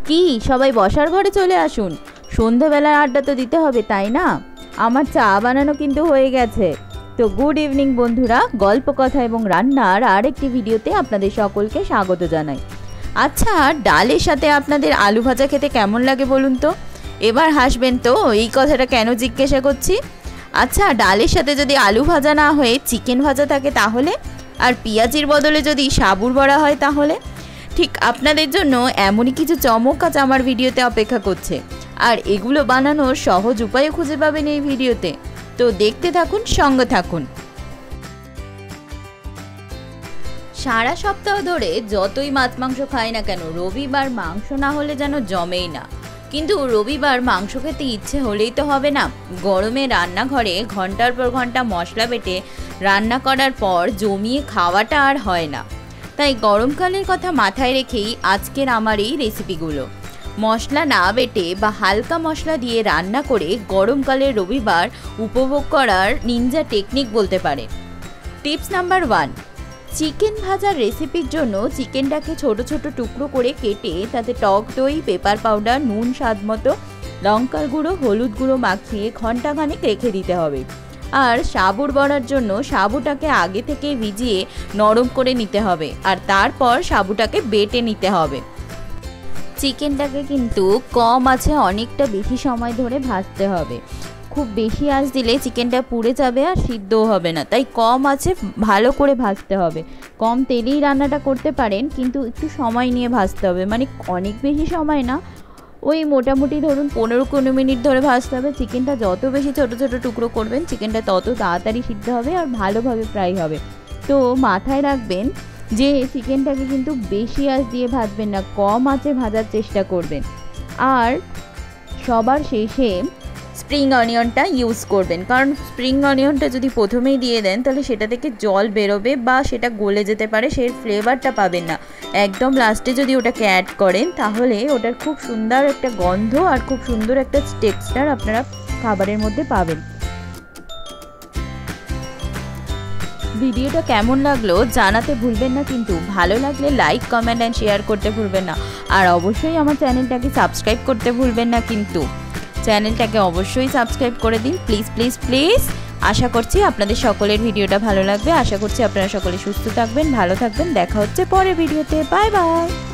কি সবাই বসার ঘরে চলে আসুন, সন্ধ্যাবেলার আড্ডা তো দিতে হবে তাই না? আমার চা বানানো কিন্তু হয়ে গেছে। তো গুড ইভিনিং বন্ধুরা, গল্প কথা এবং রান্নার আরেকটি ভিডিওতে আপনাদের সকলকে স্বাগত জানাই। আচ্ছা, ডালের সাথে আপনাদের আলু ভাজা খেতে কেমন লাগে বলুন তো? এবার হাসবেন তো এই কথাটা কেন জিজ্ঞাসা করছি। আচ্ছা, ডালের সাথে যদি আলু ভাজা না হয়ে চিকেন ভাজা থাকে তাহলে, আর পেঁয়াজির বদলে যদি সাবুর বড়া হয় তাহলে? ঠিক আপনাদের জন্য এমনই কিছু চমক আজ আমার ভিডিওতে অপেক্ষা করছে, আর এগুলো বানানোর সহজ উপায়ও খুঁজে পাবেন এই ভিডিওতে। তো দেখতে থাকুন, সঙ্গে থাকুন। সারা সপ্তাহ ধরে যতই মাছ মাংস খাই না কেন, রবিবার মাংস না হলে যেন জমেই না। কিন্তু রবিবার মাংস খেতে ইচ্ছে হলেই তো হবে না। গরমে রান্নাঘরে ঘন্টার পর ঘন্টা মশলা বেটে রান্না করার পর জমিয়ে খাওয়াটা আর হয় না। তাই গরমকালের কথা মাথায় রেখেই আজকের আমার এই রেসিপিগুলো। মশলা না বেটে বা হালকা মশলা দিয়ে রান্না করে গরমকালের রবিবার উপভোগ করার নিনজা টেকনিক বলতে পারে। টিপস নাম্বার 1, চিকেন ভাজার রেসিপির জন্য চিকেনটাকে ছোট ছোট টুকরো করে কেটে তাতে টক দই, পেপার পাউডার, নুন স্বাদ মতো, লঙ্কার গুঁড়ো, হলুদ গুঁড়ো মাখিয়ে ঘন্টাখানেক রেখে দিতে হবে। আর সাবুর বড়ার জন্য সাবুটাকে আগে থেকে ভিজিয়ে নরম করে নিতে হবে, আর তারপর সাবুটাকে বেটে নিতে হবে। চিকেনটাকে কিন্তু কম আঁচে অনেকটা বেশি সময় ধরে ভাজতে হবে। খুব বেশি আঁচ দিলে চিকেনটা পুড়ে যাবে আর সিদ্ধও হবে না, তাই কম আঁচে ভালো করে ভাজতে হবে। কম তেলেই রান্নাটা করতে পারেন, কিন্তু একটু সময় নিয়ে ভাজতে হবে, মানে অনেক বেশি সময় না, ওই মোটামুটি ধরুন 15-20 মিনিট ধরে ভাজতে হবে। চিকেনটা যত বেশি ছোট ছোট টুকরো করবেন চিকেনটা তত তাড়াতাড়ি সিদ্ধ হবে আর ভালোভাবে ফ্রাই হবে। তো মাথায় রাখবেন যে চিকেনটাকে কিন্তু বেশি আঁচ দিয়ে ভাজবেন না, কম আঁচে ভাজার চেষ্টা করবেন। আর সবার শেষে স্প্রিং অনিয়নটা ইউজ করবেন, কারণ স্প্রিং অনিয়নটা যদি প্রথমেই দিয়ে দেন তাহলে সেটা থেকে জল বেরোবে বা সেটা গলে যেতে পারে, সেই ফ্লেভারটা পাবেন না। একদম লাস্টে যদি ওটাকে অ্যাড করেন তাহলে ওটার খুব সুন্দর একটা গন্ধ আর খুব সুন্দর একটা টেক্সচার আপনারা খাবারের মধ্যে পাবেন। ভিডিওটা কেমন লাগলো জানাতে ভুলবেন না, কিন্তু ভালো লাগলে লাইক, কমেন্ট অ্যান্ড শেয়ার করতে ভুলবেন না। আর অবশ্যই আমার চ্যানেলটাকে সাবস্ক্রাইব করতে ভুলবেন না, কিন্তু চ্যানেলটাকে অবশ্যই সাবস্ক্রাইব করে দিন প্লিজ প্লিজ প্লিজ। আশা করছি আপনাদের সকলের ভিডিওটা ভালো লাগবে। আশা করছি আপনারা সকলে সুস্থ থাকবেন, ভালো থাকবেন। দেখা হচ্ছে পরের ভিডিওতে। Bye bye.